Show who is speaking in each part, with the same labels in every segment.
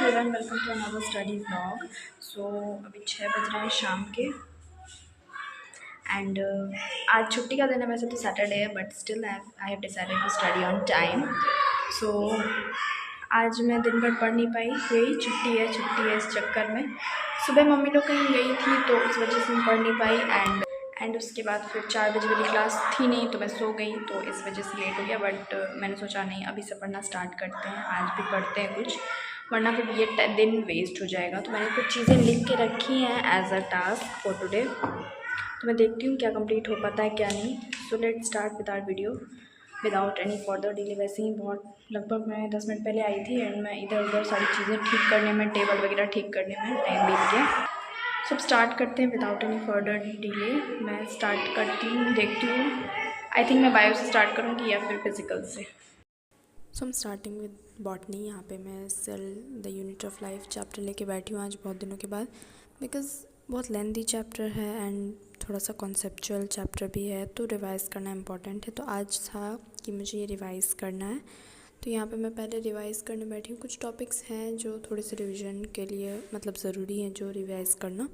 Speaker 1: Everyone, welcome to another study vlog. So अभी 6 बज रहे हैं शाम के एंड आज छुट्टी का दिन है। वैसे तो सैटरडे है but still I have decided to study on time. So आज मैं दिन भर पढ़ नहीं पाई, यही छुट्टी है इस चक्कर में। सुबह मम्मी लोग कहीं गई थी तो उस वजह से मैं पढ़ नहीं पाई एंड उसके बाद फिर 4 बजे वाली क्लास थी नहीं तो मैं सो गई, तो इस वजह से लेट हो गया। बट मैंने सोचा नहीं, अभी से पढ़ना स्टार्ट करते हैं, आज भी पढ़ते हैं कुछ, वरना फिर ये दिन वेस्ट हो जाएगा। तो मैंने कुछ चीज़ें लिख के रखी हैं as a task for today, तो मैं देखती हूँ क्या कंप्लीट हो पाता है क्या नहीं। So let start with our video without any further delay. वैसे ही बहुत लगभग मैं 10 मिनट पहले आई थी एंड मैं इधर उधर सारी चीज़ें ठीक करने में, टेबल वगैरह ठीक करने में टाइम बीत गया। सब स्टार्ट करते हैं विदाउट एनी फर्दर डिले। मैं स्टार्ट करती हूँ, देखती हूँ। आई थिंक मैं बायो से स्टार्ट करूँगी या फिर फिज़िकल से।
Speaker 2: सो हम स्टार्टिंग विद बॉटनी। यहाँ पे मैं cell the unit of life chapter लेके बैठी हूँ आज बहुत दिनों के बाद, बिकॉज़ बहुत लेंथी चैप्टर है एंड थोड़ा सा कॉन्सेप्चुअल चैप्टर भी है, तो रिवाइज़ करना इम्पॉर्टेंट है। तो आज था कि मुझे ये रिवाइज़ करना है, तो यहाँ पे मैं पहले रिवाइज़ करने बैठी हूँ। कुछ टॉपिक्स हैं जो थोड़े से रिवीजन के लिए मतलब ज़रूरी हैं, जो रिवाइज़ करना।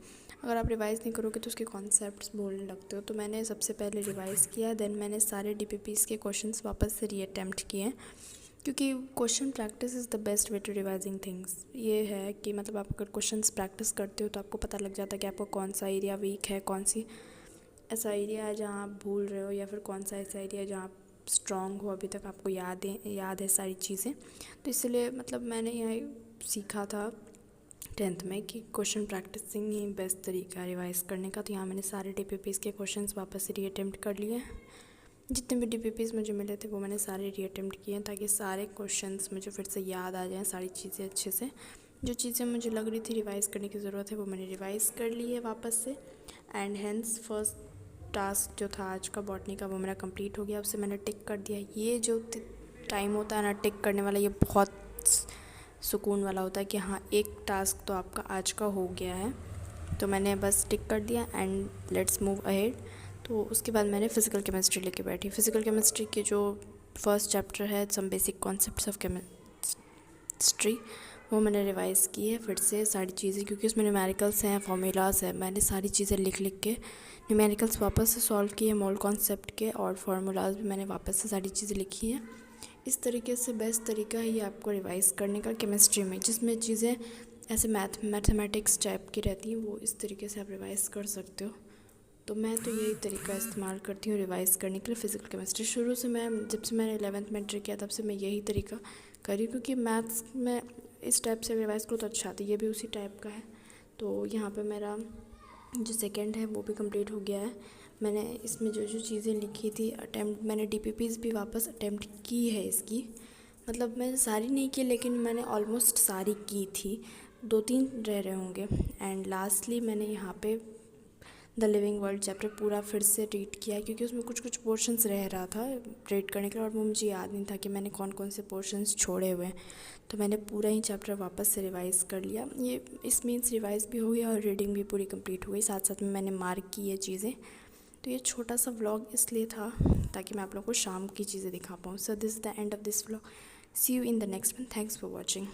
Speaker 2: अगर आप रिवाइज़ नहीं करोगे तो उसके कॉन्सेप्ट्स भूलने लगते हो। तो मैंने सबसे पहले रिवाइज़ किया, देन मैंने सारे DPPs के क्वेश्चंस वापस से रीअटेम्प्ट किए, क्योंकि question practice is the best way to revising things. ये है कि मतलब आप अगर क्वेश्चंस प्रैक्टिस करते हो तो आपको पता लग जाता है कि आपको कौन सा एरिया वीक है, कौन सी ऐसा एरिया है जहाँ आप भूल रहे हो, या फिर कौन सा ऐसा एरिया है जहाँ आप स्ट्रॉन्ग हो, अभी तक आपको याद है सारी चीज़ें। तो इसलिए मतलब मैंने यह सीखा था 10th में कि क्वेश्चन प्रैक्टिसिंग ही बेस्ट तरीका है रिवाइज़ करने का। तो यहाँ मैंने सारे DPPs के क्वेश्चंस वापस से रीअटेम्प्ट कर लिए। जितने भी DPPs मुझे मिले थे वो मैंने सारे रीअटेम्प्ट किए हैं, ताकि सारे क्वेश्चंस मुझे फिर से याद आ जाएं, सारी चीज़ें अच्छे से। जो चीज़ें मुझे लग रही थी रिवाइज़ करने की ज़रूरत है वो मैंने रिवाइज़ कर ली है वापस से। एंड हेंस फर्स्ट टास्क जो था आज का बॉटनी का वो मेरा कंप्लीट हो गया, उससे मैंने टिक कर दिया। ये जो टाइम होता है ना टिक करने वाला, ये बहुत सुकून वाला होता है कि हाँ एक टास्क तो आपका आज का हो गया है। तो मैंने बस टिक कर दिया एंड लेट्स मूव अहेड। तो उसके बाद मैंने फ़िज़िकल केमिस्ट्री लेके बैठी। फ़िज़िकल केमिस्ट्री के जो फर्स्ट चैप्टर है some basic concepts of chemistry, वो मैंने रिवाइज़ की है फिर से सारी चीज़ें, क्योंकि उसमें न्यूमेरिकल्स हैं, फार्मूलाज है। मैंने सारी चीज़ें लिख के न्यूमेरिकल्स वापस से सॉल्व किए, मोल कॉन्सेप्ट के, और फार्मूलाज भी मैंने वापस से सारी चीज़ें लिखी हैं। इस तरीके से बेस्ट तरीका है ये आपको रिवाइज़ करने का केमिस्ट्री में, जिसमें चीज़ें ऐसे मैथमेटिक्स टाइप की रहती हैं, वो इस तरीके से आप रिवाइज़ कर सकते हो। तो मैं तो यही तरीका इस्तेमाल करती हूँ रिवाइज़ करने के लिए फ़िज़िकल केमिस्ट्री। शुरू से मैं जब से मैंने 11th में एंटर किया तब से मैं यही तरीका करी, क्योंकि मैथ्स में इस टाइप से रिवाइज़ करो तो अच्छा आता है। ये भी उसी टाइप का है। तो यहाँ पे मेरा जो सेकंड है वो भी कंप्लीट हो गया है। मैंने इसमें जो जो चीज़ें लिखी थी अटैम्प्ट, मैंने DPPs भी वापस अटैम्प्ट की है इसकी। मतलब मैंने सारी नहीं की लेकिन मैंने ऑलमोस्ट सारी की थी, 2-3 रह रहे होंगे। एंड लास्टली मैंने यहाँ पे द लिविंग वर्ल्ड चैप्टर पूरा फिर से रीड किया, क्योंकि उसमें कुछ कुछ पोर्शंस रह रहा था रीड करने के लिए, और वो मुझे याद नहीं था कि मैंने कौन कौन से पोर्शंस छोड़े हुए हैं। तो मैंने पूरा ही चैप्टर वापस से रिवाइज़ कर लिया। ये इस मीन्स रिवाइज़ भी हो गया और रीडिंग भी पूरी कंप्लीट हो गई, साथ साथ में मैंने मार्क की ये चीज़ें। तो ये छोटा सा व्लॉग इसलिए था ताकि मैं आप लोगों को शाम की चीज़ें दिखा पाऊँ। So this is the end of this vlog. See you in the next one. Thanks for watching.